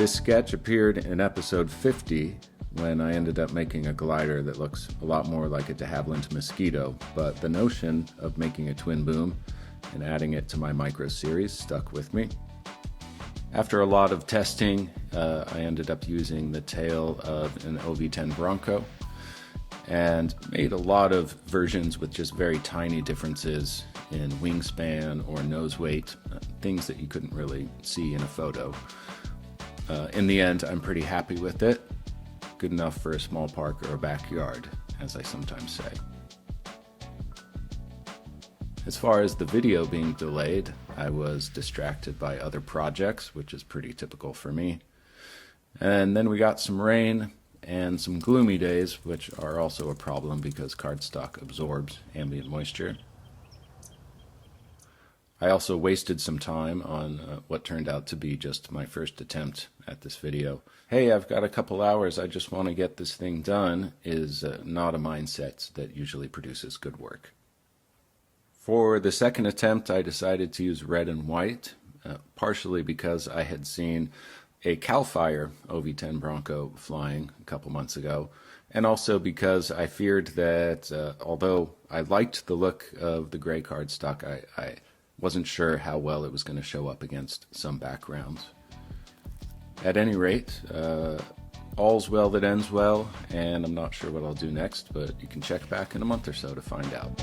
This sketch appeared in episode 50 when I ended up making a glider that looks a lot more like a de Havilland Mosquito, but the notion of making a twin boom and adding it to my micro series stuck with me. After a lot of testing, I ended up using the tail of an OV10 Bronco and made a lot of versions with just very tiny differences in wingspan or nose weight, things that you couldn't really see in a photo. In the end, I'm pretty happy with it. Good enough for a small park or a backyard, as I sometimes say. As far as the video being delayed, I was distracted by other projects, which is pretty typical for me. And then we got some rain and some gloomy days, which are also a problem because cardstock absorbs ambient moisture. I also wasted some time on what turned out to be just my first attempt at this video. Hey, I've got a couple hours, I just want to get this thing done, is not a mindset that usually produces good work. For the second attempt, I decided to use red and white, partially because I had seen a CAL FIRE OV10 Bronco flying a couple months ago, and also because I feared that although I liked the look of the gray cardstock, I wasn't sure how well it was going to show up against some backgrounds. At any rate, all's well that ends well, and I'm not sure what I'll do next, but you can check back in a month or so to find out.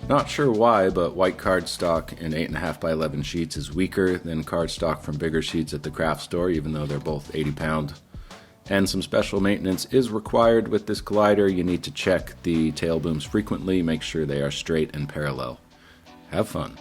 Not sure why, but white cardstock in 8.5 by 11 sheets is weaker than cardstock from bigger sheets at the craft store, even though they're both 80 pound. And some special maintenance is required with this glider. You need to check the tail booms frequently, make sure they are straight and parallel. Have fun.